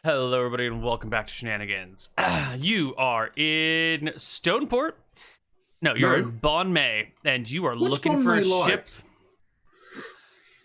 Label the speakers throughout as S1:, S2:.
S1: Hello, everybody, and welcome back to Shenanigans. You are in Stoneport. No, you're
S2: No.
S1: in Bon May, and you are
S2: What's
S1: looking
S2: Bon
S1: for a
S2: May like?
S1: ship.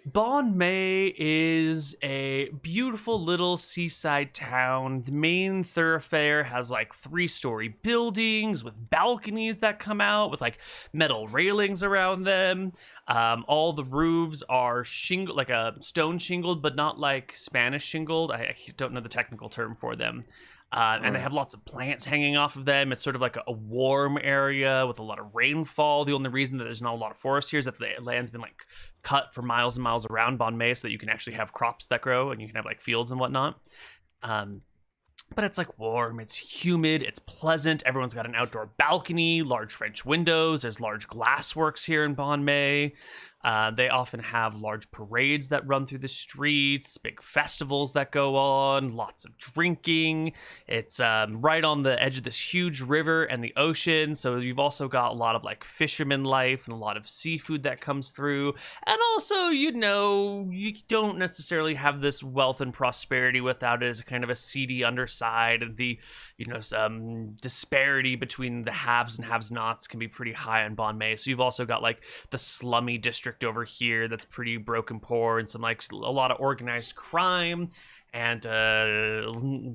S1: Bon May is a beautiful little seaside town. The main thoroughfare has like 3-story buildings with balconies that come out with like metal railings around them. All the roofs are shingled, like a stone shingled, but not like Spanish shingled. I don't know the technical term for them. And they have lots of plants hanging off of them. It's sort of like a warm area with a lot of rainfall. The only reason that there's not a lot of forest here is that the land's been like cut for miles and miles around Bon May so that you can actually have crops that grow and you can have like fields and whatnot. But it's like warm, it's humid, it's pleasant. Everyone's got an outdoor balcony, large French windows. There's large glassworks here in Bon May. They often have large parades that run through the streets, big festivals that go on, lots of drinking. It's right on the edge of this huge river and the ocean. So you've also got a lot of like fisherman life and a lot of seafood that comes through. And also, you don't necessarily have this wealth and prosperity without it as kind of a seedy underside. And the, some disparity between the haves and have-nots can be pretty high in Bon May. So you've also got like the slummy district over here that's pretty broken poor and some like a lot of organized crime and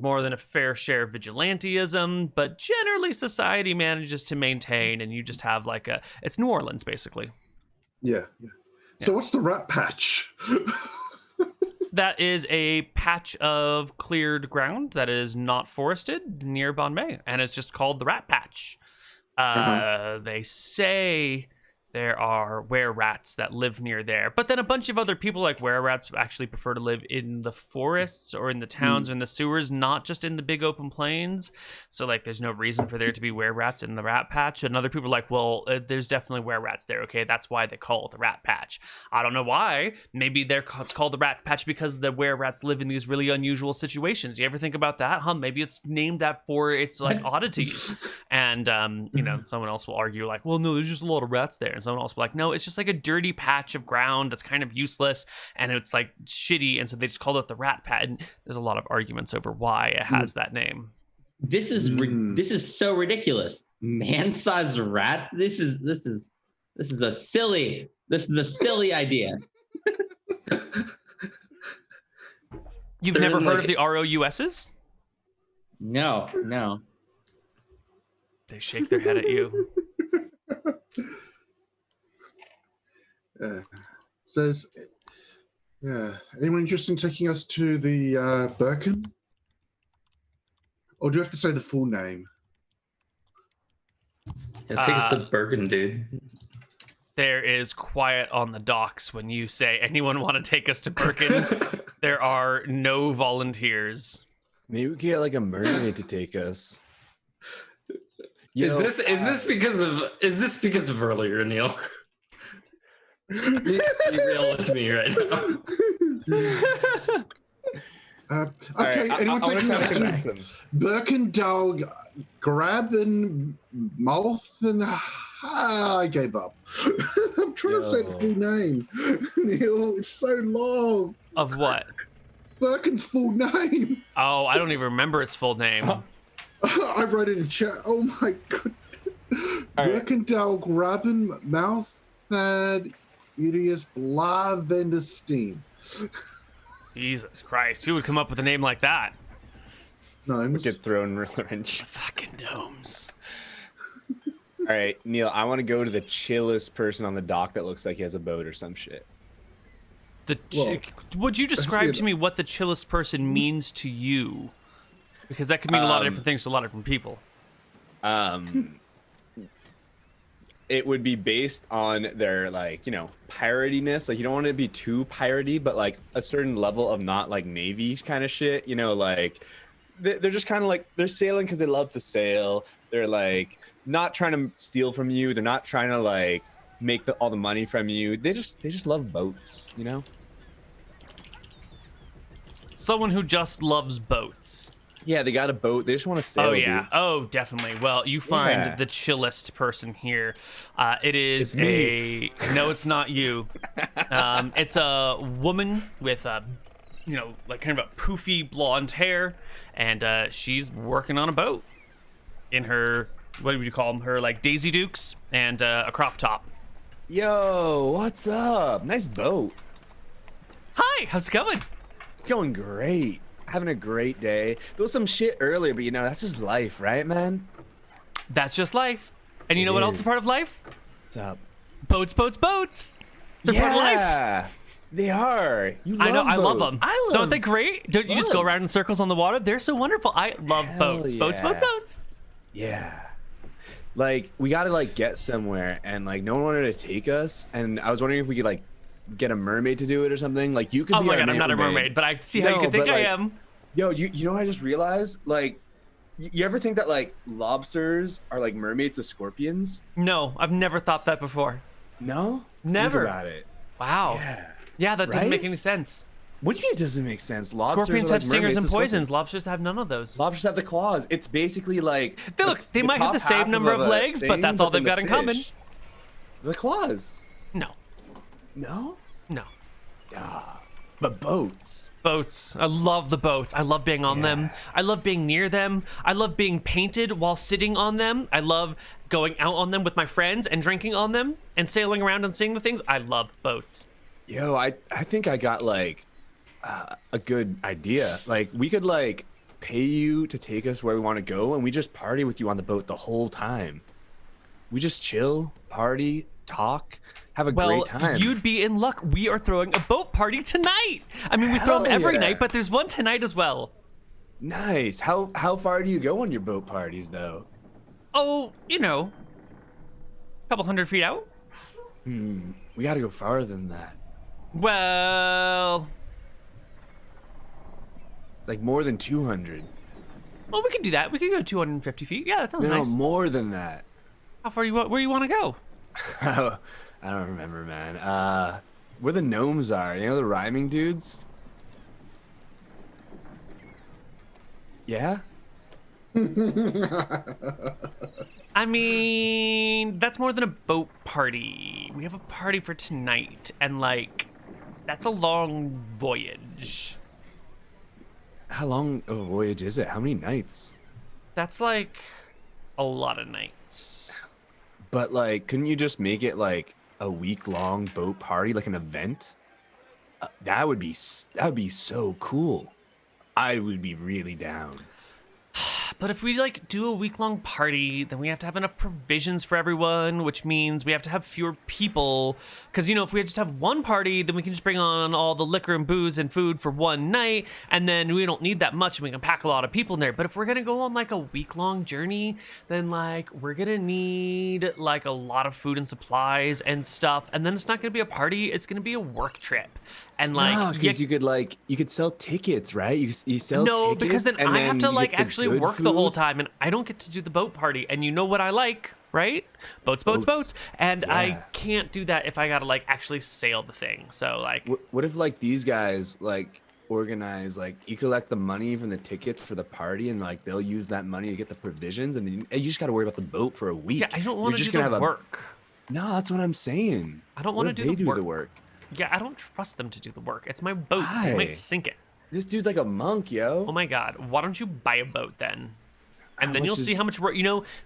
S1: more than a fair share of vigilantism, but generally society manages to maintain, and you just have like it's New Orleans basically.
S2: Yeah. So what's the rat patch?
S1: That is a patch of cleared ground that is not forested near Bon May, and it's just called the Rat Patch. They say there are were-rats that live near there, but then a bunch of other people like were-rats actually prefer to live in the forests or in the towns or in the sewers, not just in the big open plains. So like there's no reason for there to be were-rats in the Rat Patch. And other people are like, well, there's definitely were-rats there, okay? That's why they call it the Rat Patch. I don't know why. Maybe it's called the Rat Patch because the were-rats live in these really unusual situations. You ever think about that? Maybe it's named that for its like oddities. And someone else will argue like, well, no, there's just a lot of rats there. And someone else will be like, no, it's just like a dirty patch of ground that's kind of useless and it's like shitty, and so they just called it the Rat Patch. And there's a lot of arguments over why it has that name.
S3: This is so ridiculous. Man-sized rats. This is a silly idea.
S1: You've never heard of the ROUSs?
S3: No.
S1: They shake their head at you.
S2: Anyone interested in taking us to the Birkin? Or do you have to say the full name?
S4: Yeah, take us to Bergen, dude.
S1: There is quiet on the docks when you say, anyone want to take us to Birkin? There are no volunteers.
S5: Maybe we get like a mermaid to take us.
S4: Is this because of earlier, Neal? Be real with me right now.
S2: Okay, anyone taking us to Birkendal grab and mouth and I gave up. I'm trying to say the full name. Neal, it's so long.
S1: Of what?
S2: Birkin's full name.
S1: Oh, I don't even remember its full name.
S2: I wrote it in chat. Oh my god. Birkendal graben mouth and Idius Blavenderstein.
S1: Jesus Christ, who would come up with a name like that?
S2: Gnomes.
S5: Get thrown wrench.
S1: Fucking gnomes.
S5: All right, Neal, I want to go to the chillest person on the dock that looks like he has a boat or some shit.
S1: Would you describe to me what the chillest person means to you? Because that could mean a lot of different things to a lot of different people.
S5: It would be based on their piratyness. Like, you don't want it to be too piratey, but like a certain level of not like Navy kind of shit. They're just kind of like, they're sailing because they love to sail. They're like not trying to steal from you. They're not trying to like make all the money from you. They just love boats,
S1: Someone who just loves boats.
S5: Yeah, they got a boat. They just want to sail.
S1: Oh yeah.
S5: Dude.
S1: Oh, definitely. Well, you find the chillest person here. It is
S5: me.
S1: No, it's not you. It's a woman with like kind of a poofy blonde hair, and she's working on a boat in her, what would you call them? Her like Daisy Dukes and a crop top.
S5: Yo, what's up? Nice boat.
S1: Hi, how's it going?
S5: Going great. Having a great day. There was some shit earlier, but that's just life, right, man?
S1: That's just life. And you know what else is part of life?
S5: What's up?
S1: Boats. They're part of life.
S5: They are. You love
S1: I know.
S5: boats.
S1: I love them. Don't they great? Don't you just go
S5: Love.
S1: around in circles on the water? They're so wonderful. I love
S5: Hell
S1: boats.
S5: yeah.
S1: Boats.
S5: Yeah. Like, we gotta like get somewhere, and like no one wanted to take us, and I was wondering if we could like get a mermaid to do it or something. Like, you could
S1: Oh
S5: be
S1: my
S5: our
S1: god, I'm
S5: main
S1: not a mermaid, but I see how you
S5: No,
S1: could think
S5: but,
S1: I
S5: like,
S1: am.
S5: Yo, you know what I just realized? Like, you ever think that like lobsters are like mermaids to scorpions?
S1: No, I've never thought that before.
S5: No?
S1: Never.
S5: Think about it.
S1: Wow. Yeah, that doesn't
S5: Right?
S1: make any sense.
S5: What do you mean it doesn't make sense? Lobsters
S1: Scorpions
S5: are,
S1: have
S5: like,
S1: stingers
S5: mermaids
S1: and
S5: to
S1: poisons.
S5: scorpions.
S1: Lobsters have none of those.
S5: Lobsters have the claws. It's basically like
S1: They might have the
S5: top
S1: same
S5: half
S1: number of
S5: a
S1: legs, but
S5: thing,
S1: that's all
S5: then
S1: they've got
S5: the
S1: in common.
S5: fish. The claws.
S1: No.
S5: No?
S1: No.
S5: But boats.
S1: Boats. I love the boats. I love being on them. I love being near them. I love being painted while sitting on them. I love going out on them with my friends and drinking on them and sailing around and seeing the things. I love boats.
S5: Yo, I think I got like a good idea. Like, we could like pay you to take us where we want to go, and we just party with you on the boat the whole time. We just chill, party, talk, have a
S1: Well,
S5: great time.
S1: you'd be in luck. We are throwing a boat party tonight. I mean, we throw them
S5: Hell
S1: every
S5: yeah.
S1: night, but there's one tonight as well.
S5: Nice. How far do you go on your boat parties, though?
S1: Oh, a couple 100 feet out.
S5: We got to go farther than that.
S1: Well,
S5: Like more than 200.
S1: we could do that. We could go 250 feet. Yeah, that sounds
S5: No,
S1: nice.
S5: more than that.
S1: How far where you want to go?
S5: I don't remember, man. Where the gnomes are. You know the rhyming dudes? Yeah?
S1: I mean, that's more than a boat party. We have a party for tonight, and like, that's a long voyage.
S5: How long of a voyage is it? How many nights?
S1: That's like a lot of nights.
S5: But like, couldn't you just make it like a week-long boat party, like an event? That would be so cool. I would be really down.
S1: But if we like do a week-long party, then we have to have enough provisions for everyone, which means we have to have fewer people. Because, if we just have one party, then we can just bring on all the liquor and booze and food for one night, and then we don't need that much, and we can pack a lot of people in there. But if we're gonna go on like a week-long journey, then like we're gonna need like a lot of food and supplies and stuff, and then it's not gonna be a party; it's gonna be a work trip. And like,
S5: because you could sell tickets, right? You sell
S1: no,
S5: tickets,
S1: because then
S5: and
S1: I have to
S5: you
S1: like
S5: get the
S1: actually
S5: good
S1: work the whole
S5: food.
S1: time, and I don't get to do the boat party. And you know what I like, right? Boats. And I
S5: Yeah.
S1: can't do that if I gotta like actually sail the thing. So like,
S5: What if like these guys like organize, like you collect the money from the tickets for the party, and like they'll use that money to get the provisions, and then you just got to worry about the boat for a week.
S1: yeah, I don't want to
S5: You're
S1: do
S5: just gonna
S1: the
S5: have
S1: work.
S5: No, that's what I'm saying.
S1: I don't
S5: What
S1: want to
S5: if
S1: do
S5: they
S1: the
S5: do
S1: work.
S5: the work.
S1: Yeah, I don't trust them to do the work. It's my boat. I
S5: Why?
S1: might sink it.
S5: This dude's like a monk, yo.
S1: Oh my god, why don't you buy a boat then? And
S5: How
S1: then you'll
S5: much
S1: see
S5: is-
S1: how much work.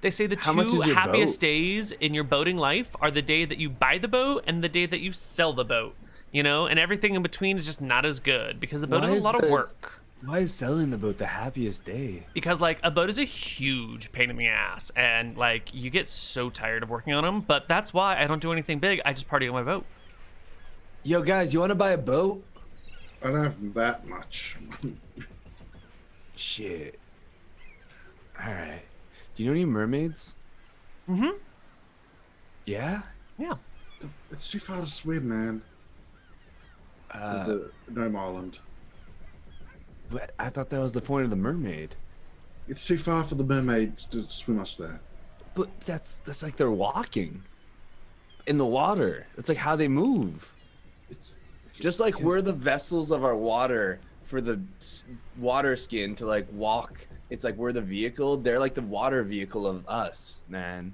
S1: They say the
S5: How much
S1: two
S5: is your
S1: happiest
S5: boat?
S1: days in your boating life are the day that you buy the boat and the day that you sell the boat. And everything in between is just not as good because the boat
S5: Why
S1: is a
S5: is
S1: lot of
S5: the-
S1: work.
S5: Why is selling the boat the happiest day?
S1: Because like a boat is a huge pain in the ass, and like you get so tired of working on them. But that's why I don't do anything big. I just party on my boat.
S5: Yo, guys, you want to buy a boat?
S2: I don't have that much.
S5: Shit. All right. Do you know any mermaids?
S1: Mm-hmm.
S5: Yeah.
S1: Yeah.
S2: It's too far to swim, man. The Gnome Island.
S5: But I thought that was the point of the mermaid.
S2: It's too far for the mermaids to swim us there.
S5: But that's like they're walking in the water. That's like how they move. Just like we're the vessels of our water for the water skin to like walk. It's like we're the vehicle. They're like the water vehicle of us, man.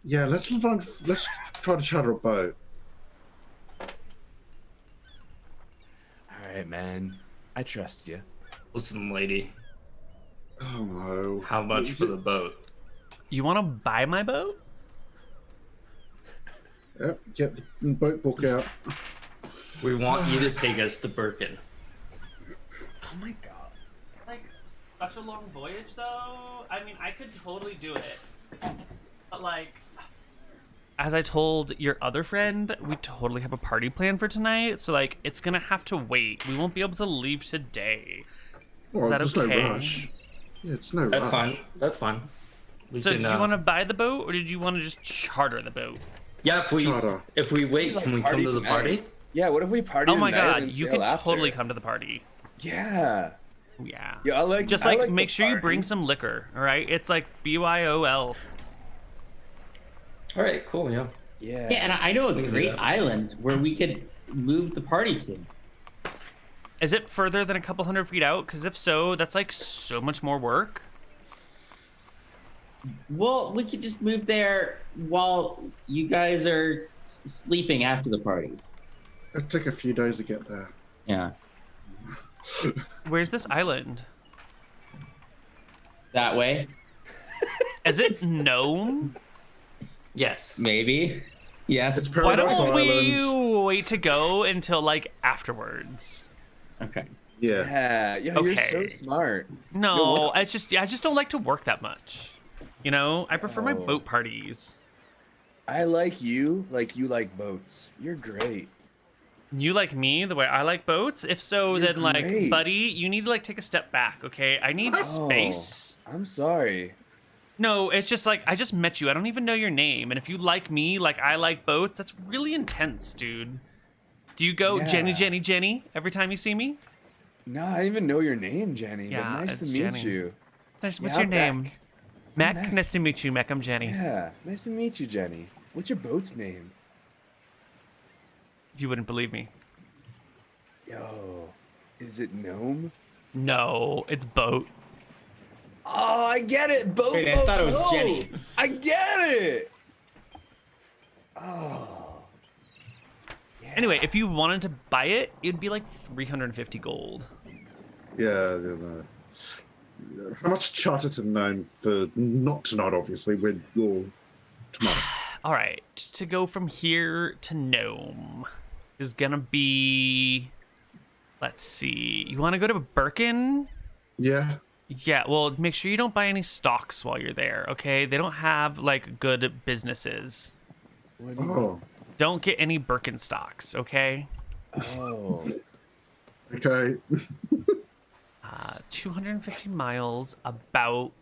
S2: Yeah, let's try to charter a boat.
S5: right, man. I trust you.
S4: Listen, lady.
S2: Oh no.
S4: How much for the boat?
S1: You want to buy my boat?
S2: Yep, get the boat book out.
S4: We want you to take us to Birkin.
S1: Oh my god. Like, it's such a long voyage, though. I mean, I could totally do it. But, like, as I told your other friend, we totally have a party plan for tonight. So, like, it's gonna have to wait. We won't be able to leave today.
S2: Well,
S1: that
S2: there's
S1: okay?
S2: no rush. Yeah, it's no
S4: That's
S2: rush.
S4: fine. That's fine.
S1: So, did you want to buy the boat, or did you want to just charter the boat?
S4: Yeah,
S2: Charter.
S4: if we wait,
S5: Like
S4: can we come
S5: party
S4: to the
S5: tonight.
S4: party?
S5: Yeah, what if we party
S1: Oh my
S5: tonight
S1: god,
S5: and
S1: you
S5: sail
S1: can
S5: after?
S1: totally come to the party.
S5: Yeah.
S1: Yeah.
S5: Yeah, I like
S1: Just
S5: I
S1: like
S5: like
S1: make
S5: the
S1: sure you
S5: party.
S1: bring some liquor, all right? It's like BYOL.
S4: All right, cool. Yeah.
S5: Yeah.
S3: Yeah, and I know a
S4: We can do
S3: great
S4: that.
S3: island where we could move the party to.
S1: Is it further than a couple 100 feet out? Because if so, that's like so much more work.
S3: Well, we could just move there while you guys are sleeping after the party.
S2: It'll take a few days to get there.
S3: Yeah,
S1: Where's this island?
S3: that way,
S1: Is it Gnome?
S4: Yes.
S3: maybe. Yeah.
S2: It's
S1: Why
S2: Paradise
S1: don't we
S2: Island.
S1: wait to go until like afterwards?
S3: Okay.
S2: Yeah.
S5: Yeah, you're so
S1: Okay.
S5: smart.
S1: No, it's just I just don't like to work that much. You know, I prefer my
S5: Oh.
S1: boat parties.
S5: I like you like boats. You're great.
S1: You like me the way I like boats? If so,
S5: You're
S1: then like,
S5: great.
S1: buddy, you need to like take a step back, okay? I need space.
S5: I'm sorry.
S1: No, it's just like I just met you. I don't even know your name, and if you like me, like I like boats, that's really intense, dude. Do you go
S5: Yeah.
S1: Jenny, Jenny, Jenny every time you see me?
S5: No, I didn't even know your name, Jenny.
S1: Yeah,
S5: but nice
S1: it's
S5: to meet
S1: Jenny.
S5: you.
S1: Nice. What's
S5: Yeah,
S1: your name?
S5: Mac.
S1: Mac.
S5: Mac.
S1: Nice to meet you, Mac. I'm Jenny.
S5: Yeah, nice to meet you, Jenny. What's your boat's name?
S1: If you wouldn't believe me.
S5: Yo, is it Gnome?
S1: No, it's boat.
S5: Oh, I get it. Boat.
S3: Wait, I
S5: boat,
S3: thought it was
S5: boat.
S3: Jenny.
S5: I get it. Oh. Yeah.
S1: Anyway, if you wanted to buy it, it'd be like 350 gold.
S2: Yeah. How much charter to Gnome for not tonight, obviously, with your tomorrow?
S1: All right, to go from here to Gnome is gonna be. Let's see. You want to go to Birkin?
S2: Yeah.
S1: Yeah. Well, make sure you don't buy any stocks while you're there. Okay? They don't have like good businesses.
S5: What do you
S2: Oh.
S1: Don't get any Birkin stocks. Okay?
S5: Oh.
S2: Okay.
S1: 250 miles, about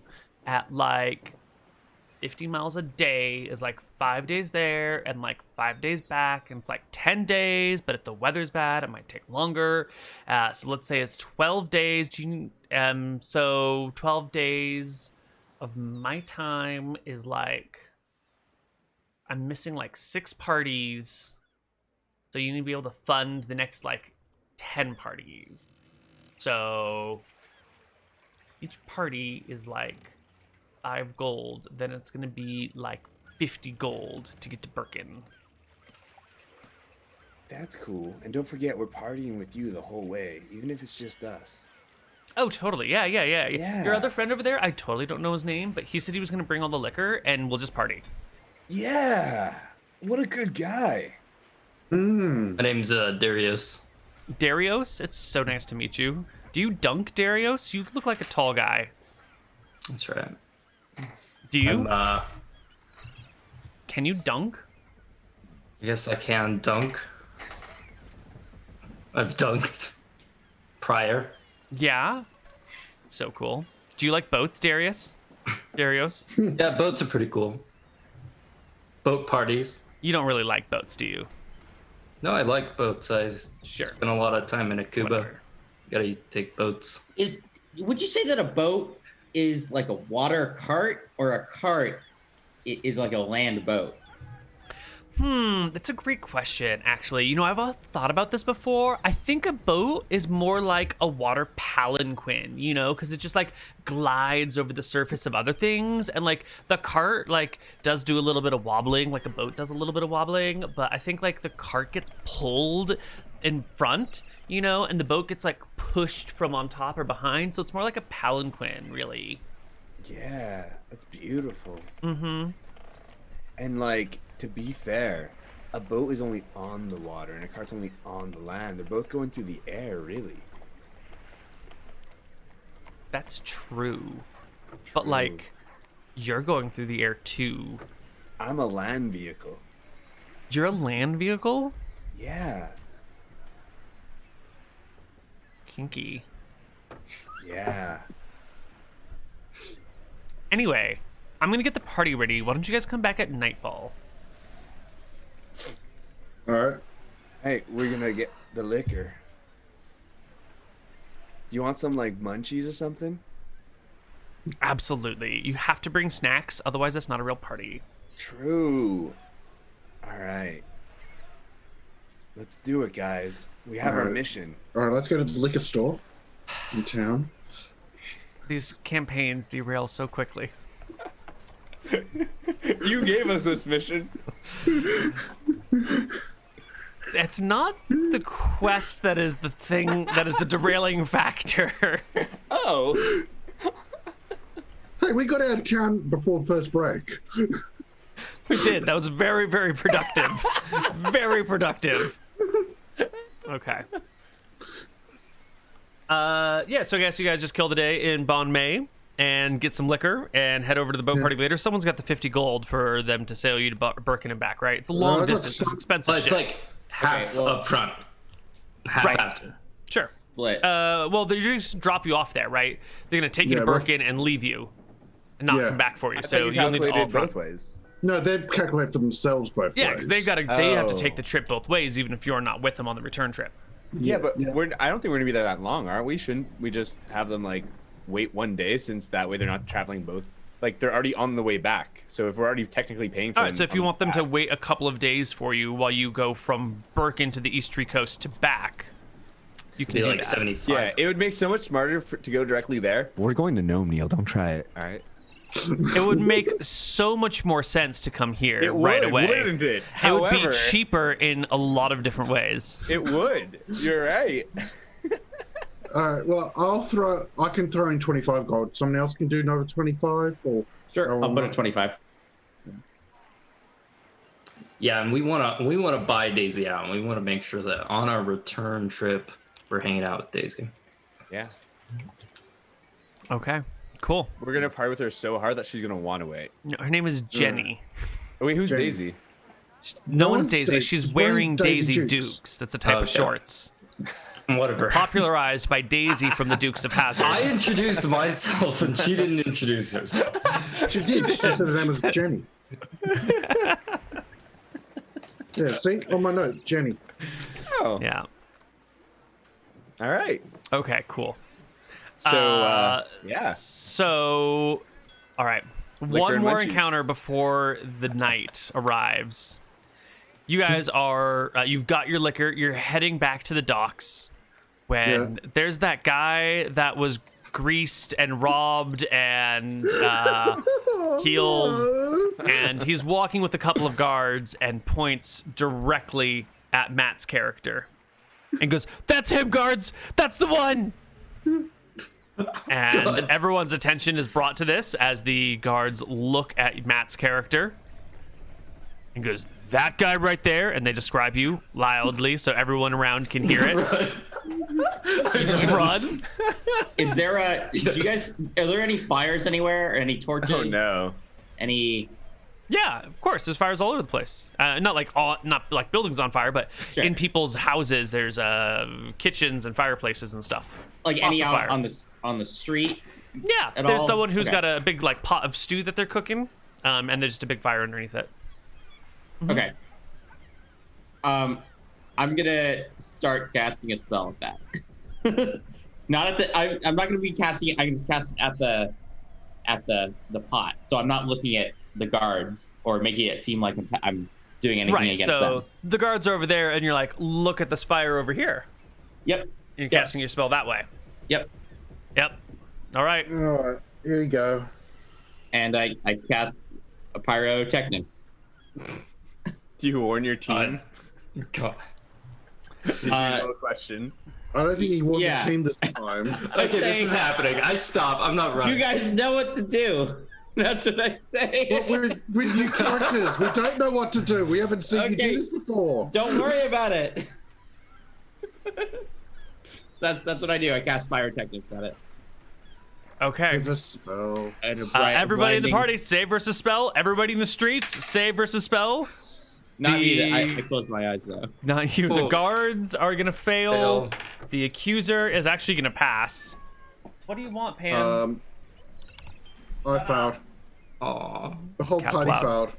S1: at like 50 miles a day is like 5 days there and like 5 days back, and it's like 10 days, but if the weather's bad it might take longer. So let's say it's 12 days. So 12 days of my time is like I'm missing like 6 parties, so you need to be able to fund the next like 10 parties. So each party is like 5 gold. Then it's going to be like 50 gold to get to Birkin.
S5: That's cool. And don't forget, we're partying with you the whole way, even if it's just us.
S1: Oh, totally. Yeah.
S5: Yeah.
S1: Your other friend over there, I totally don't know his name, but he said he was going to bring all the liquor and we'll just party.
S5: Yeah. What a good guy.
S2: Hmm.
S4: My name's Darius.
S1: Darius, it's so nice to meet you. Do you dunk, Darius? You look like a tall guy.
S4: That's right.
S1: Do you?
S4: I
S1: Can you dunk?
S4: guess I can dunk. I've dunked prior.
S1: Yeah. So cool. Do you like boats, Darius? Darius?
S4: Yeah, boats are pretty cool. Boat parties.
S1: You don't really like boats, do you?
S4: No, I like boats. I
S1: Sure.
S4: spent a lot of time in Cuba.
S1: Whatever.
S4: Gotta take boats.
S3: Would you say that a boat is like a water cart, or a cart is like a land boat?
S1: That's a great question, actually. You know, I've thought about this before. I think a boat is more like a water palanquin, you know, because it just like glides over the surface of other things. And like the cart like does do a little bit of wobbling, like a boat does a little bit of wobbling. But I think like the cart gets pulled in front, you know, and the boat gets like pushed from on top or behind, so it's more like a palanquin, really.
S5: Yeah, that's beautiful.
S1: Mm-hmm.
S5: And like, to be fair, a boat is only on the water and a cart's only on the land. They're both going through the air, really.
S1: That's true. But like, you're going through the air too.
S5: I'm a land vehicle.
S1: You're a land vehicle?
S5: Yeah.
S1: Kinky.
S5: Yeah.
S1: Anyway, I'm gonna get the party ready. Why don't you guys come back at nightfall?
S2: All right.
S5: Hey, we're gonna get the liquor. You want some like munchies or something?
S1: Absolutely. You have to bring snacks, otherwise that's not a real party.
S5: True. All right. Let's do it, guys. We have our mission.
S2: All right, let's go to the liquor store in town.
S1: These campaigns derail so quickly.
S5: You gave us this mission.
S1: It's not the quest that is the thing that is the derailing factor.
S5: Oh.
S2: Hey, we got out of town before first break.
S1: We did. That was very, very productive. Very productive. Okay. Yeah, so I guess you guys just kill the day in Bon May and get some liquor and head over to the boat party later. Someone's got the 50 gold for them to sail you to Birkin and back, right? It's a long distance. It's expensive.
S4: Well, it's
S1: shit.
S4: like half up front, half
S1: Right.
S4: after.
S1: Sure.
S3: Split.
S1: Well, they're just drop you off there, right? They're gonna take you to Birkin and leave you, and not come back for you.
S5: I
S1: So
S5: thought you
S1: you'll need
S5: calculated
S1: all front.
S5: both ways.
S2: No, they calculate for themselves both
S1: Yeah,
S2: ways.
S1: because they have to take
S5: Oh.
S1: the trip both ways, even if you're not with them on the return trip.
S5: Yeah, but I don't think we're gonna be there that long, aren't we? Shouldn't we just have them like wait one day, since that way they're not traveling both? Like they're already on the way back. So if we're already technically paying for
S1: All
S5: them,
S1: right, so if you want them to wait a couple of days for you while you go from Birkin to the East Tree Coast to back, you can
S4: Be
S1: do
S4: like
S1: that.
S4: 75.
S5: yeah, it would make so much smarter to go directly there. We're going to Nome, Neal. Don't try it. All right.
S1: It would make so much more sense to come here
S5: It
S1: right
S5: would,
S1: away.
S5: wouldn't it?
S1: It would be
S5: However-
S1: cheaper in a lot of different ways.
S5: It would. You're right.
S2: All right, well, I can throw in 25 gold. Someone else can do another 25, or
S3: Sure, I'll put it 25.
S4: Yeah, and we wanna buy Daisy out, and we want to make sure that on our return trip we're hanging out with Daisy.
S5: Yeah.
S1: Okay, cool.
S5: We're gonna party with her so hard that she's gonna want to wait.
S1: No, her name is Jenny.
S5: Wait, who's
S2: Jenny.
S5: Daisy?
S1: No one's
S2: one's
S1: Daisy.
S2: Daisy.
S1: She's
S2: She's
S1: wearing
S2: wearing
S1: Daisy
S2: Daisy
S1: Dukes.
S2: Dukes.
S1: That's a type of
S4: Okay.
S1: shorts.
S4: Whatever.
S1: Popularized by Daisy from the Dukes of Hazzard.
S4: I introduced myself, and she didn't introduce herself.
S2: she did. She said her name was Jenny. Yeah, see on my note, Jenny.
S5: Oh.
S1: Yeah.
S5: All right.
S1: Okay, cool.
S5: So yeah.
S1: So, all right.
S5: Liquor
S1: One
S5: and
S1: more
S5: munchies.
S1: encounter before the night arrives. You guys are, you've got your liquor. You're heading back to the docks when there's that guy that was greased and robbed and healed. And he's walking with a couple of guards and points directly at Matt's character and goes, "That's him, guards! That's the one!" And
S4: God.
S1: everyone's attention is brought to this as the guards look at Matt's character and goes, "That guy right there," and they describe you loudly so everyone around can hear it. Just run.
S3: Is there a? Do you guys? Are there any fires anywhere? Or any torches?
S5: Oh no.
S3: Any?
S1: Yeah, of course. There's fires all over the place. Not like buildings on fire, but
S3: Sure.
S1: in people's houses, there's kitchens and fireplaces and stuff.
S3: Like
S1: Lots
S3: any
S1: of
S3: out
S1: fire.
S3: on the street?
S1: Yeah,
S3: at
S1: there's
S3: all?
S1: someone who's
S3: Okay.
S1: got a big like pot of stew that they're cooking, and there's just a big fire underneath it.
S3: Okay. I'm gonna start casting a spell at that. Not at the. I'm not gonna be casting it. I'm gonna cast it at the pot. So I'm not looking at the guards or making it seem like I'm doing anything
S1: Right.
S3: against
S1: So
S3: them.
S1: the guards are over there, and you're like, "Look at this fire over here."
S3: Yep.
S1: You're casting your spell that way.
S3: Yep.
S1: Yep. All right.
S2: All right, here you go.
S3: And I cast a pyrotechnics.
S5: Do you warn your team?
S4: God.
S5: Question.
S2: I don't think he won
S3: Yeah.
S2: the team this time.
S4: Okay, this is happening. I stop. I'm not running.
S3: You guys know what to do. That's what I say.
S2: But we're new characters. We don't know what to do. We haven't seen you
S3: Okay.
S2: do this before.
S3: Don't worry about it. That's what I do. I cast fire techniques at it.
S1: Okay.
S2: Give a spell.
S3: And
S1: Everybody in the
S3: blinding-
S1: party, save versus spell. Everybody in the streets, save versus spell.
S3: Not me.
S1: The-
S3: I closed my eyes though.
S1: Not you. The
S4: Cool.
S1: guards are gonna fail.
S4: Fail.
S1: The accuser is actually gonna pass. What do you want, Pam?
S2: I fouled.
S4: Aw.
S2: The whole
S1: Cat's
S2: party
S1: loud.
S2: fouled.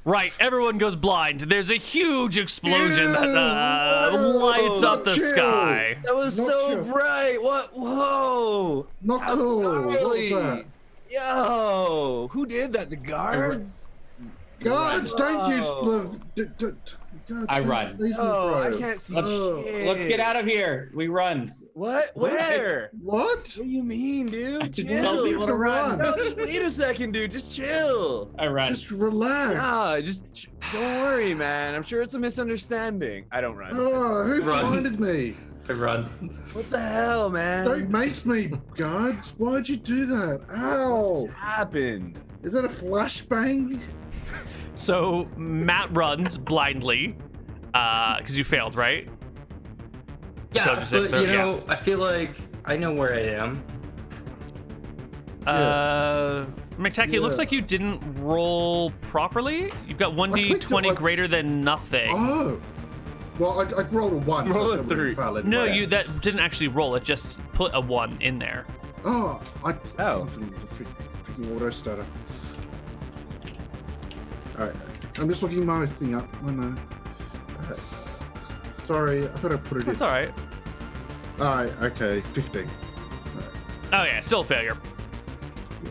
S1: Right, everyone goes blind. There's a huge explosion that lights up the
S2: Chill.
S1: sky.
S5: That was
S2: Not
S5: so
S2: true.
S5: bright. What? Whoa.
S2: Not cool. What was
S5: Gnarly.
S2: that?
S5: Yo, who did that? The guards?
S2: Guards, don't use the. Guards,
S3: I
S2: don't
S3: run.
S2: use the
S5: Oh, I
S2: throw.
S5: can't see
S2: Oh.
S5: shit.
S3: Let's get out of here. We run.
S5: What? Where?
S2: What?
S5: What do you mean, dude?
S3: Just tell
S5: Chill.
S3: people to run.
S5: No, just wait a second, dude. Just chill.
S3: I run.
S2: Just relax.
S5: Nah, just don't worry, man. I'm sure it's a misunderstanding. I don't run.
S2: Oh, who
S4: Run.
S2: blinded me?
S4: I run.
S5: What the hell, man?
S2: Don't mace me, guards. Why'd you do that? Ow!
S5: What happened?
S2: Is that a flashbang?
S1: So Matt runs blindly, because you failed, right? So
S4: Yeah,
S1: just
S4: but
S1: if
S4: you
S1: they're-
S4: know, I feel like I know where I am.
S1: McTacky, it looks
S2: Yeah.
S1: like you didn't roll properly. You've got
S2: clicked it
S1: 1d20
S2: like-
S1: greater than nothing.
S2: Oh. Well, I rolled a 1.
S5: Roll
S2: so
S5: a
S2: that wouldn't
S5: 3.
S2: fail
S1: No,
S2: anyway.
S1: that didn't actually roll. It just put a 1 in there.
S2: Oh,
S5: Oh.
S2: From the freaking auto starter. Alright, I'm just looking my thing up. Oh no. Sorry, I thought I put it
S1: That's
S2: in.
S1: all right.
S2: Alright, okay, 15.
S1: Oh yeah, still a failure.
S2: Yeah.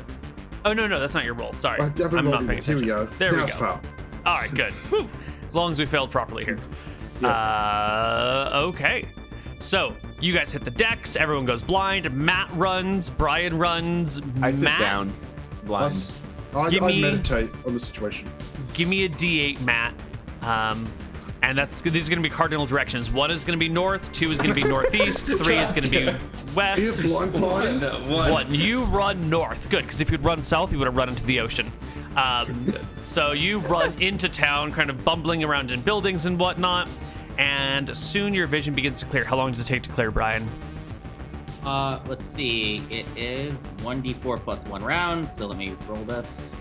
S1: Oh no, that's not your roll. Sorry,
S2: I haven't
S1: I'm
S2: rolled
S1: not paying
S2: it. Here
S1: attention.
S2: we go.
S1: There
S2: now
S1: we
S2: it's
S1: go.
S2: foul.
S1: All right, good. Whew. As long as we failed properly here. Okay. So you guys hit the decks. Everyone goes blind. Matt runs. Bryan runs.
S5: I sit
S1: Matt,
S5: down, blind.
S2: I
S1: Give me-
S2: meditate on the situation.
S1: Give me a D8, Matt. And these are going to be cardinal directions. 1 is going to be north. 2 is going to be northeast. 3 is going to be west.
S2: Here, blind party.
S1: One. You run north. Good, because if you'd run south, you would have run into the ocean. So you run into town, kind of bumbling around in buildings and whatnot, and soon your vision begins to clear. How long does it take to clear, Bryan?
S3: Let's see. It is 1d4 plus 1 round. So let me roll this.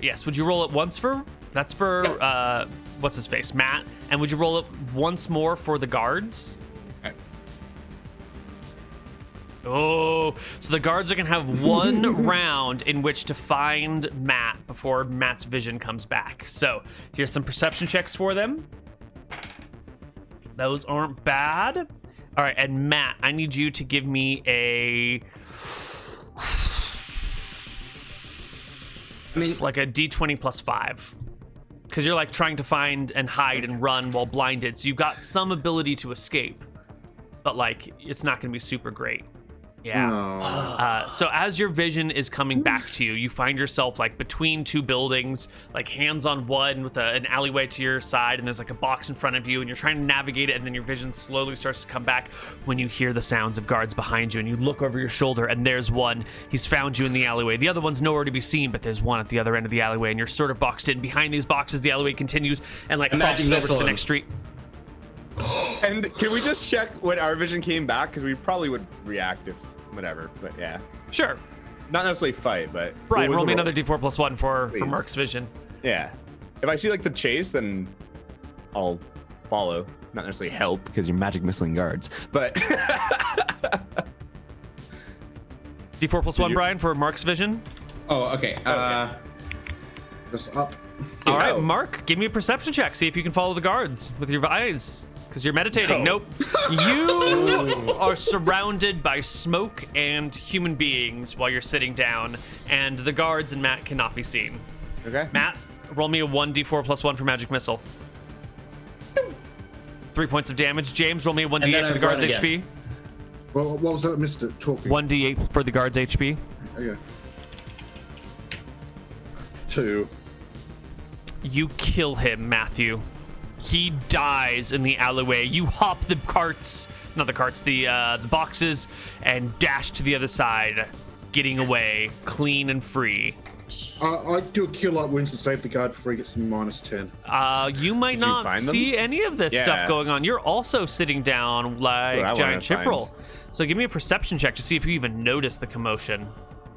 S1: Yes. Would you roll it once for? That's for what's his face, Matt. And would you roll it once more for the guards?
S3: Okay.
S1: Oh, so the guards are gonna have 1 round in which to find Matt before Matt's vision comes back. So here's some perception checks for them. Those aren't bad. All right, and Matt, I need you to give me a like a D20 plus 5. Because you're like trying to find and hide and run while blinded. So you've got some ability to escape. But like, it's not going to be super great. Yeah.
S2: No.
S1: So as your vision is coming back to you, you find yourself like between 2 buildings, like hands on one with an alleyway to your side, and there's like a box in front of you, and you're trying to navigate it, and then your vision slowly starts to come back when you hear the sounds of guards behind you, and you look over your shoulder, and there's one. He's found you in the alleyway. The other one's nowhere to be seen, but there's one at the other end of the alleyway, and you're sort of boxed in. Behind these boxes, the alleyway continues and like
S4: Imagine
S1: crosses over to
S4: missile
S1: the
S4: him.
S1: next street.
S5: And can we just check when our vision came back? Because we probably would react if whatever. But yeah,
S1: Sure.
S5: not necessarily fight, but
S1: Bryan,
S5: what was
S1: roll
S5: the
S1: me
S5: roll?
S1: another D4 plus 1 for
S5: Please.
S1: Marc's vision.
S5: Yeah, if I see like the chase, then I'll follow. Not necessarily help because you're magic missing guards, but
S1: D4 plus 1,
S5: you-
S1: Bryan, for Marc's vision.
S3: Oh, okay.
S2: Just up.
S1: All right,
S5: no.
S1: Marc, give me a perception check. See if you can follow the guards with your eyes, because you're meditating.
S5: No.
S1: Nope. You are surrounded by smoke and human beings while you're sitting down, and the guards and Matt cannot be seen.
S5: okay.
S1: Matt, roll me a 1d4 plus 1 for magic missile. 3 points of damage. James, roll me a 1d8
S4: then
S1: for
S4: I
S1: the guards
S4: run
S1: HP.
S4: again.
S2: Well, what was that? I missed it. Talking.
S1: 1d8 for the guards HP.
S2: Okay. 2.
S1: You kill him, Matthew. He dies in the alleyway. You hop the carts, not the carts, the boxes, and dash to the other side, getting away clean and free.
S2: I do a kill like wins to save the guard before he gets to -10.
S1: You might not see any of this stuff going on. You're also sitting down like giant chipperal. So give me a perception check to see if you even notice the commotion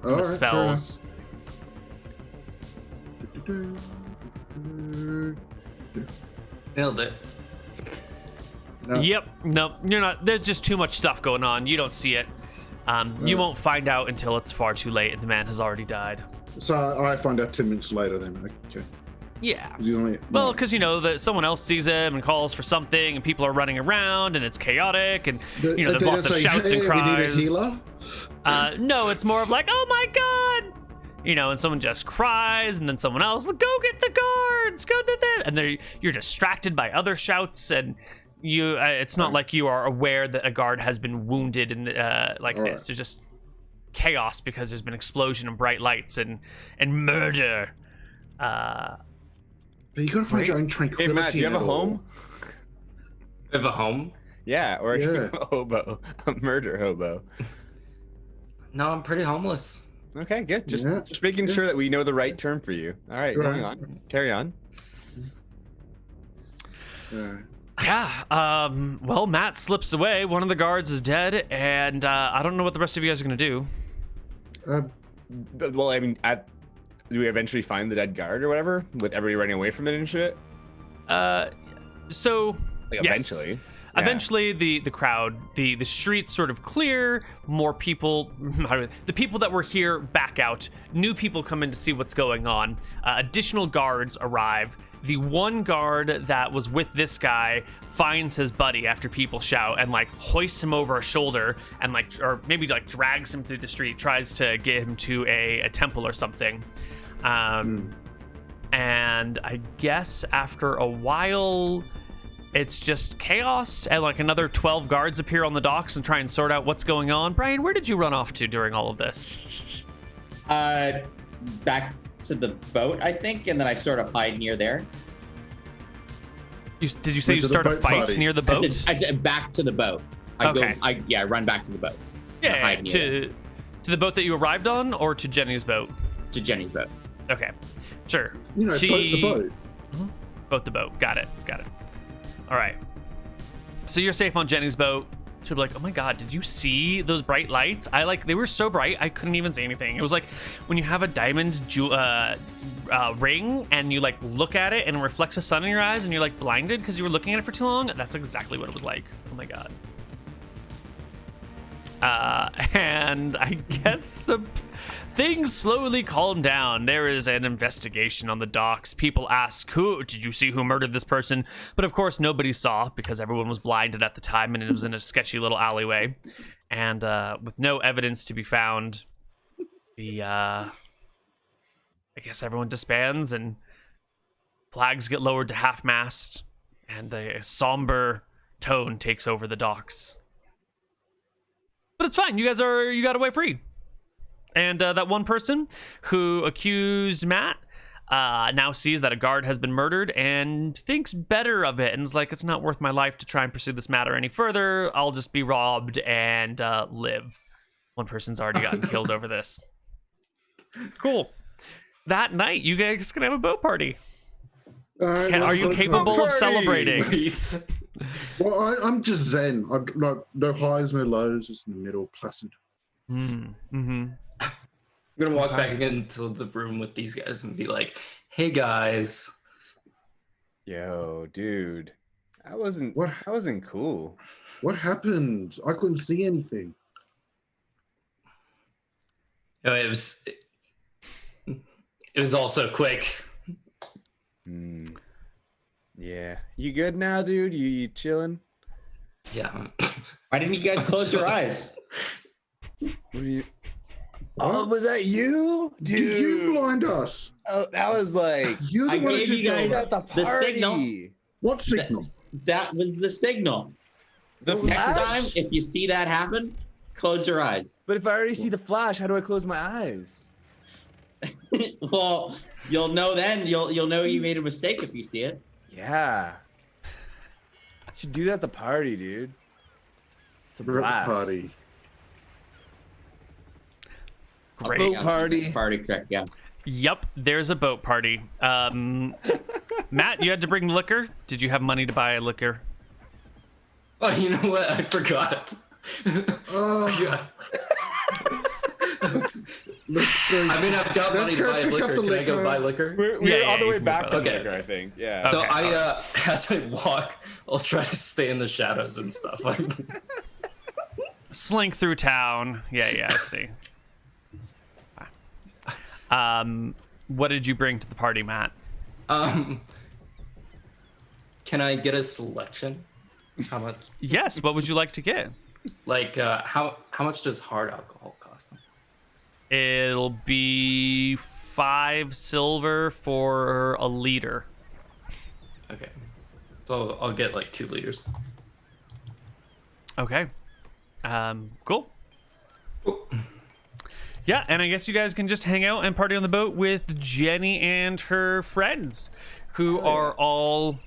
S1: and the spells.
S4: Nailed it.
S2: No.
S1: Yep. No, you're not. There's just too much stuff going on. You don't see it. You won't find out until it's far too late and the man has already died.
S2: So I find out 10 minutes later then. Okay.
S1: Yeah.
S2: Well,
S1: because you know that someone else sees him and calls for something, and people are running around, and it's chaotic, and you know there's lots of shouts and cries.
S2: We need a healer?
S1: No, it's more of like, oh my god, you know, and someone just cries, and then someone else, go get the guards, go do that, and you're distracted by other shouts, and you. It's not like you are aware that a guard has been wounded in like this. There's just chaos because there's been explosion and bright lights and murder.
S2: But you gotta find your own tranquility.
S5: Hey Matt, do you have a home?
S4: Have a home?
S5: Yeah, or a hobo, a murder hobo.
S4: No, I'm pretty homeless.
S5: Okay, good. Just making sure that we know the right term for you. All right, going on. Carry on.
S1: Yeah. Well, Matt slips away. One of the guards is dead, and I don't know what the rest of you guys are gonna do.
S5: Well, I mean, do we eventually find the dead guard or whatever, with everybody running away from it and shit?
S1: So
S5: like
S1: yes.
S5: Eventually.
S1: Yeah. Eventually, the crowd, the streets sort of clear. More people, the people that were here back out. New people come in to see what's going on. Additional guards arrive. The one guard that was with this guy finds his buddy after people shout and like hoists him over a shoulder and like, or maybe like drags him through the street, tries to get him to a temple or something. And I guess after a while, it's just chaos, and like another 12 guards appear on the docks and try and sort out what's going on. Bryan, where did you run off to during all of this?
S3: Back to the boat, I think, and then I sort of hide near there.
S1: Did you say you start a fight near the boat?
S3: I said back to the boat. I run back to the boat.
S1: Yeah, to the boat that you arrived on, or to Jenny's boat?
S3: To Jenny's boat.
S1: Okay, sure.
S2: You know, boat the boat.
S1: Boat the boat. Got it. All right. So you're safe on Jenny's boat. She'll be like, oh my god, did you see those bright lights? They were so bright I couldn't even see anything. It was like when you have a diamond ring and you like look at it and it reflects the sun in your eyes and you're like blinded because you were looking at it for too long. That's exactly what it was like. Oh my god. And I guess the things slowly calm down. There is an investigation on the docks. People ask, did you see who murdered this person? But of course nobody saw because everyone was blinded at the time and it was in a sketchy little alleyway. And with no evidence to be found, I guess everyone disbands and flags get lowered to half-mast and the somber tone takes over the docks. But it's fine. You got away free. And that one person who accused Matt now sees that a guard has been murdered and thinks better of it and is like, it's not worth my life to try and pursue this matter any further. I'll just be robbed and live. One person's already gotten killed over this. Cool. That night, you guys can have a boat party. Are you capable of celebrating?
S2: Well, I'm just zen. I'm like no highs, no lows, just in the middle, placid.
S4: I'm gonna walk back into the room with these guys and be like, "Hey guys,
S5: yo, dude, that wasn't cool.
S2: What happened? I couldn't see anything.
S4: No, it was all so quick."
S5: Yeah, you good now, dude? You chilling?
S4: Yeah.
S3: Why didn't you guys close your eyes?
S5: What are you? Oh, was that you, dude?
S2: Did you blind us?
S5: Oh, that was like
S2: you.
S3: I gave you guys
S5: at the party.
S3: signal.
S2: What signal?
S3: That was the signal.
S5: The
S3: Next
S5: flash?
S3: time, if you see that happen, close your eyes.
S5: But if I already see the flash, how do I close my eyes?
S3: Well, you'll know then. You'll know you made a mistake if you see it.
S5: Yeah. You should do that at the party, dude. It's a
S2: We're at
S5: blast.
S2: the party.
S1: Great.
S5: boat party.
S3: Party, correct? Yeah.
S1: Yep, there's a boat party. Matt, you had to bring liquor. Did you have money to buy liquor?
S4: Oh, you know what? I forgot. Yeah. I mean, I've got money to buy liquor. Can I go buy liquor?
S5: We're
S1: Yeah,
S5: on the
S1: you
S5: way
S1: can
S5: back
S1: go
S5: from
S1: buy
S5: liquor,
S4: liquor.
S5: I think. Yeah.
S4: So
S1: Okay.
S4: as I walk, I'll try to stay in the shadows and stuff.
S1: Slink through town. Yeah, I see. What did you bring to the party, Matt?
S4: Can I get a selection? How much?
S1: Yes, what would you like to get?
S4: Like, how much does hard alcohol cost?
S1: It'll be 5 silver for a liter.
S4: Okay, so I'll get like 2 liters.
S1: Okay. Cool.
S4: Cool.
S1: Yeah, and I guess you guys can just hang out and party on the boat with Jenny and her friends, who are all,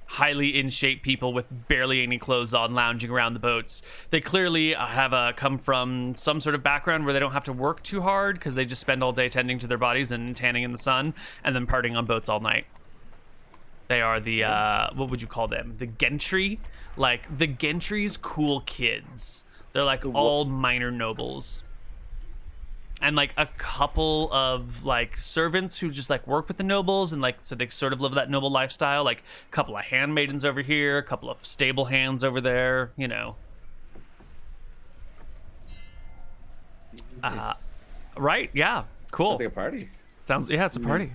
S1: highly in shape people with barely any clothes on, lounging around the boats. They clearly have come from some sort of background where they don't have to work too hard because they just spend all day tending to their bodies and tanning in the sun and then partying on boats all night. They are the, what would you call them? The gentry? Like, the gentry's cool kids. They're like all minor nobles. And like a couple of like servants who just like work with the nobles and like so they sort of live that noble lifestyle. Like a couple of handmaidens over here, a couple of stable hands over there, Right? Yeah. Cool.
S5: Sounds like a party.
S1: It's a party.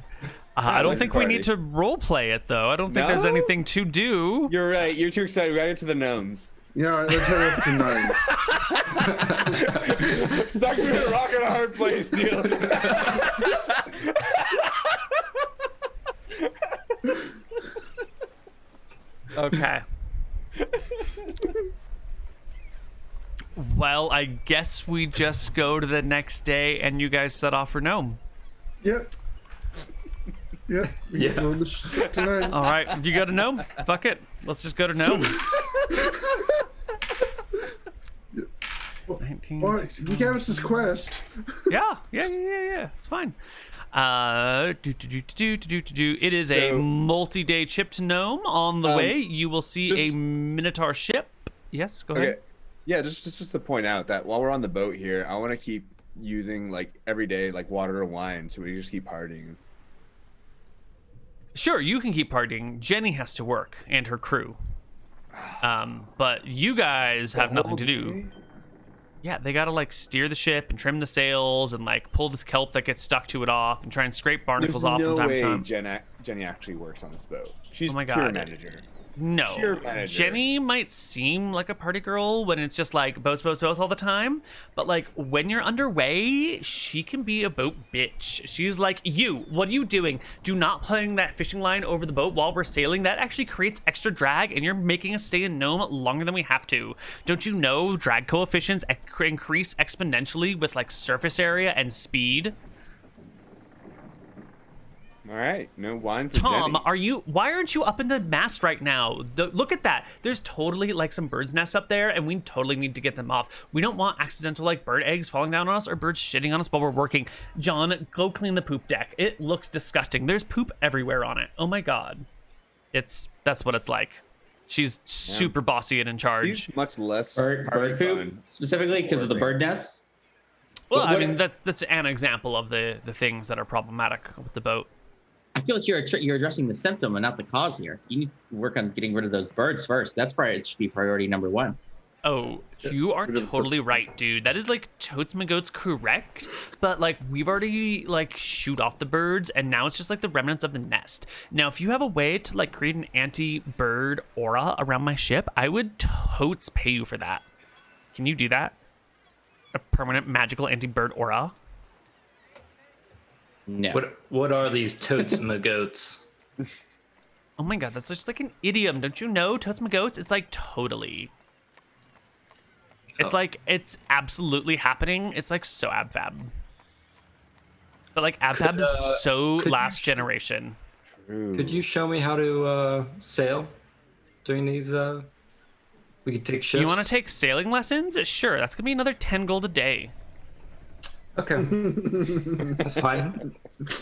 S1: I don't
S5: like
S1: think
S5: a
S1: we
S5: party.
S1: need to role play it though. I don't think there's
S5: No?
S1: anything to do.
S5: You're right. You're too excited. We got into the gnomes.
S2: Yeah, let's head off to 9.
S5: Stuck to a rock and a hard place, Neal.
S1: Okay. Well, I guess we just go to the next day and you guys set off for Nome.
S2: Yep. Yep.
S4: Yeah.
S2: We're on the ship tonight.
S1: All right, you go to Nome? Fuck it. Let's just go to Nome. 19,
S2: Well,
S1: 16.
S2: you gave us this quest.
S1: Yeah. It's fine. It is a
S5: So-
S1: multi-day trip to Nome. On the way, you will see
S5: just-
S1: a Minotaur ship. Yes, go ahead.
S5: Okay. Yeah, just to point out that while we're on the boat here, I want to keep using like every day like water or wine, so we just keep partying.
S1: Sure, you can keep partying. Jenny has to work and her crew. But you guys have nothing to do. Yeah, they gotta like steer the ship and trim the sails and like pull this kelp that gets stuck to it off and try and scrape barnacles
S5: There's
S1: off
S5: no
S1: from time to
S5: way
S1: time.
S5: Jenny actually works on this boat. She's
S1: Oh my
S5: pure
S1: God.
S5: manager.
S1: No,
S5: Pure manager.
S1: Jenny might seem like a party girl when it's just like boats all the time, but like when you're underway, she can be a boat bitch. She's like, what are you doing? Do not putting that fishing line over the boat while we're sailing. That actually creates extra drag, and you're making us stay in Nome longer than we have to. Don't you know drag coefficients increase exponentially with like surface area and speed?
S5: All right, no wine for
S1: Tom,
S5: Jenny.
S1: why aren't you up in the mast right now? Look at that. There's totally like some bird's nests up there and we totally need to get them off. We don't want accidental like bird eggs falling down on us or birds shitting on us while we're working. John, go clean the poop deck. It looks disgusting. There's poop everywhere on it. Oh my God. That's what it's like. She's super bossy and in charge.
S5: She's much less
S3: Bird
S5: party
S3: food,
S5: fun.
S3: specifically because of the bird nests.
S1: well, I
S3: what-
S1: mean, that's an example of the things that are problematic with the boat.
S3: I feel like you're addressing the symptom and not the cause here. You need to work on getting rid of those birds first. That's probably it should be priority number 1.
S1: Oh, you are
S2: Bit of a-
S1: totally right, dude. That is like totes my goats correct, but like we've already like shoot off the birds and now it's just like the remnants of the nest. Now, if you have a way to like create an anti-bird aura around my ship, I would totes pay you for that. Can you do that? A permanent magical anti-bird aura?
S3: No.
S4: What are these totes my goats?
S1: Oh my God, that's just like an idiom. Don't you know? Totes my goats? It's like totally. It's
S4: Oh.
S1: like, it's absolutely happening. It's like so ab-fab. But like Abfab is so
S4: could you
S1: last generation.
S5: True.
S4: Could you show me how to sail during these? We could take shifts.
S1: You want to take sailing lessons? Sure, that's gonna be another 10 gold a day.
S4: Okay, that's fine.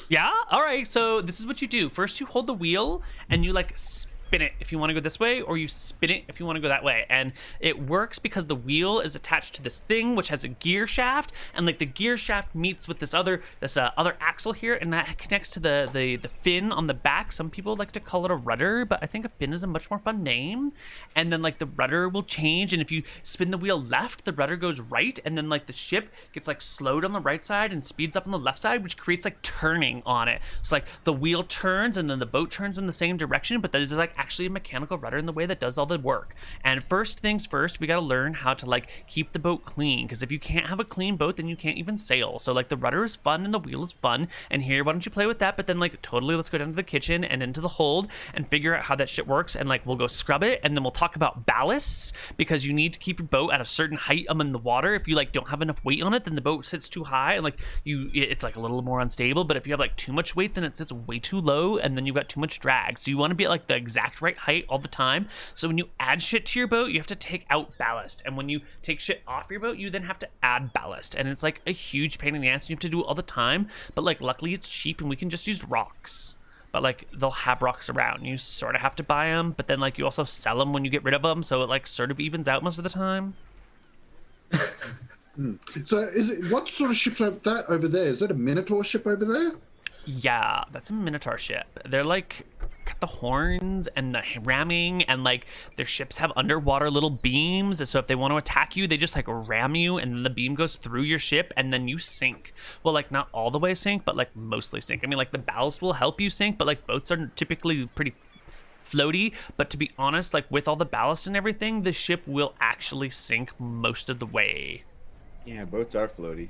S1: Yeah? All right, so this is what you do. First, you hold the wheel and you like spin it if you want to go this way, or you spin it if you want to go that way. And it works because the wheel is attached to this thing which has a gear shaft, and like the gear shaft meets with this other axle here, and that connects to the fin on the back. Some people like to call it a rudder, but I think a fin is a much more fun name. And then like the rudder will change, and if you spin the wheel left, the rudder goes right, and then like the ship gets like slowed on the right side and speeds up on the left side, which creates like turning on it. So like the wheel turns and then the boat turns in the same direction, but there's like actually a mechanical rudder in the way that does all the work. And first things first, we got to learn how to like keep the boat clean, because if you can't have a clean boat, then you can't even sail. So like the rudder is fun and the wheel is fun, and here, why don't you play with that? But then like totally, let's go down to the kitchen and into the hold and figure out how that shit works, and like we'll go scrub it, and then we'll talk about ballasts, because you need to keep your boat at a certain height in the water. If you like don't have enough weight on it, then the boat sits too high and like it's like a little more unstable. But if you have like too much weight, then it sits way too low, and then you've got too much drag. So you want to be at like the exact right height all the time. So when you add shit to your boat, you have to take out ballast, and when you take shit off your boat, you then have to add ballast, and it's like a huge pain in the ass. You have to do it all the time, but like luckily it's cheap and we can just use rocks. But like they'll have rocks around, you sort of have to buy them, but then like you also sell them when you get rid of them, so it like sort of evens out most of the time.
S2: So what sort of ship's over there? Is that a Minotaur ship over there?
S1: Yeah, that's a Minotaur ship. They're like got the horns and the ramming, and like their ships have underwater little beams, so if they want to attack you, they just like ram you, and then the beam goes through your ship and then you sink. Well, like not all the way sink, but like mostly sink. I mean, like the ballast will help you sink, but like boats are typically pretty floaty. But to be honest, like with all the ballast and everything, the ship will actually sink most of the way.
S5: Yeah, boats are floaty.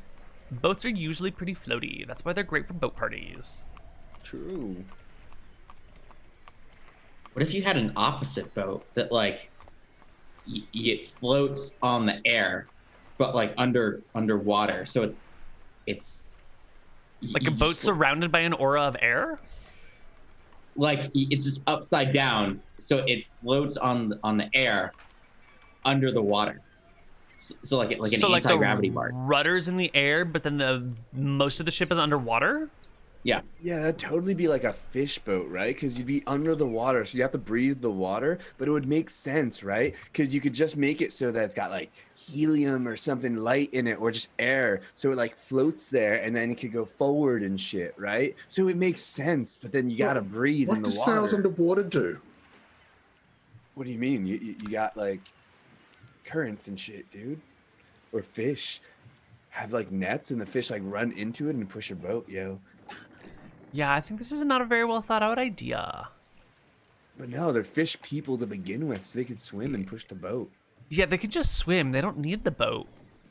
S1: Boats are usually pretty floaty. That's why they're great for boat parties.
S5: True.
S3: What if you had an opposite boat that like it floats on the air, but like underwater? So it's
S1: like a boat surrounded by an aura of air.
S3: Like it's just upside down, so it floats on the air under the water. So like an anti-gravity bar.
S1: Rudder's in the air, but then the most of the ship is underwater.
S3: Yeah.
S5: Yeah, that'd totally be like a fish boat, right? Because you'd be under the water, so you have to breathe the water, but it would make sense, right? Because you could just make it so that it's got like helium or something light in it, or just air, so it like floats there, and then it could go forward and shit, right? So it makes sense, but then you gotta breathe in the water.
S2: What do sails underwater do?
S5: What do you mean? You got like currents and shit, dude, or fish have like nets, and the fish like run into it and push your boat, yo.
S1: Yeah, I think this is not a very well thought out idea.
S5: But no, they're fish people to begin with, so they can swim and push the boat.
S1: Yeah, they could just swim. They don't need the boat.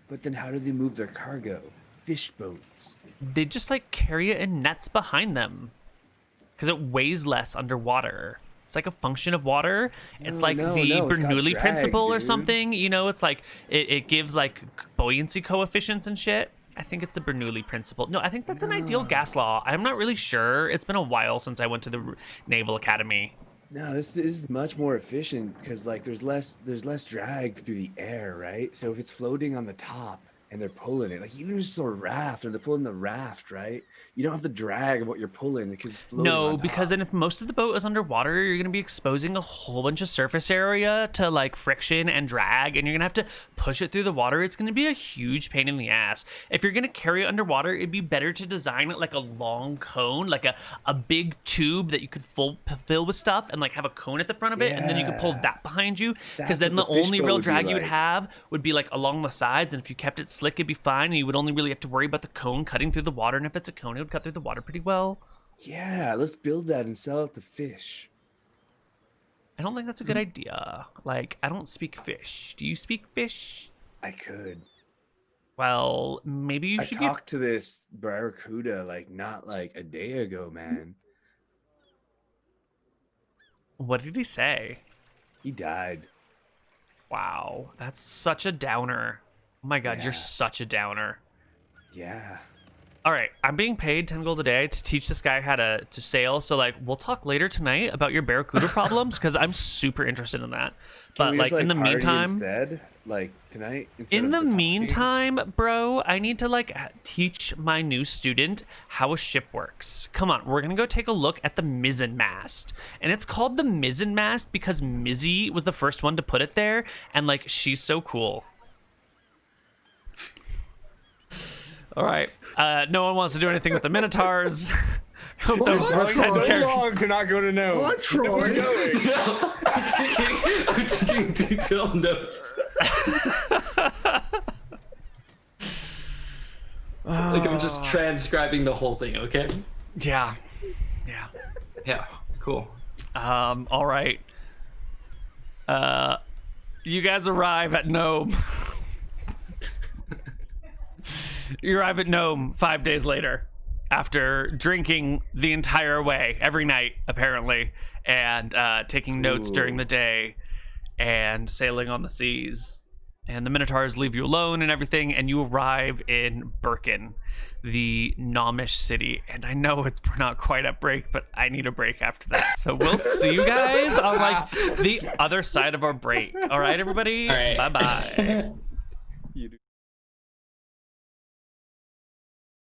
S5: But then how do they move their cargo? Fish boats.
S1: They just like carry it in nets behind them, because it weighs less underwater. It's like a function of water. It's the Bernoulli principle or something. You know, it's like it gives like buoyancy coefficients and shit. I think it's the Bernoulli principle. No, I think that's an ideal gas law. I'm not really sure. It's been a while since I went to the Naval Academy.
S5: No, this is much more efficient because like there's less drag through the air, right? So if it's floating on the top and they're pulling it, like even just a raft, and they're pulling the raft, right? You don't have the drag of what you're pulling because it's floating on top.
S1: Because then if most of the boat is underwater, you're going to be exposing a whole bunch of surface area to like friction and drag, and you're going to have to push it through the water. It's going to be a huge pain in the ass. If you're going to carry it underwater, it'd be better to design it like a long cone, like a big tube that you could fill with stuff, and like have a cone at the front of it, and then you could pull that behind you, because then the only real drag you would have would be like along the sides, and if you kept it slick, it'd be fine, and you would only really have to worry about the cone cutting through the water, and if it's a cone, it would cut through the water pretty well.
S5: Yeah, let's build that and sell it to fish.
S1: I don't think that's a good idea. Like, I don't speak fish. Do you speak fish?
S5: I could.
S1: Well, maybe you should
S5: talked to this barracuda like not like a day ago, man.
S1: What did he say?
S5: He died.
S1: Wow, that's such a downer. Oh my god,
S5: Yeah.
S1: You're such a downer.
S5: Yeah.
S1: All right, I'm being paid 10 gold a day to teach this guy how to sail. So like, we'll talk later tonight about your barracuda problems because I'm super interested in that. But like in the meantime,
S5: instead, like tonight.
S1: In the meantime, bro, I need to like teach my new student how a ship works. Come on, we're gonna go take a look at the mizzen mast, and it's called the mizzen mast because Mizzy was the first one to put it there, and like she's so cool. All right. No one wants to do anything with the Minotaurs. Hope those were 10 characters.
S5: long to not go to no.
S2: I tried.
S4: No, I'm taking detailed notes. Like I'm just transcribing the whole thing, okay?
S1: Yeah.
S4: Yeah, cool.
S1: All right. You guys arrive at Nome. You arrive at Nome 5 days later after drinking the entire way every night, apparently, and taking notes during the day and sailing on the seas. And the Minotaurs leave you alone and everything, and you arrive in Birkin, the Gnomish city. And I know we're not quite at break, but I need a break after that. So we'll see you guys on like the other side of our break. All right, everybody?
S3: All right.
S1: Bye-bye.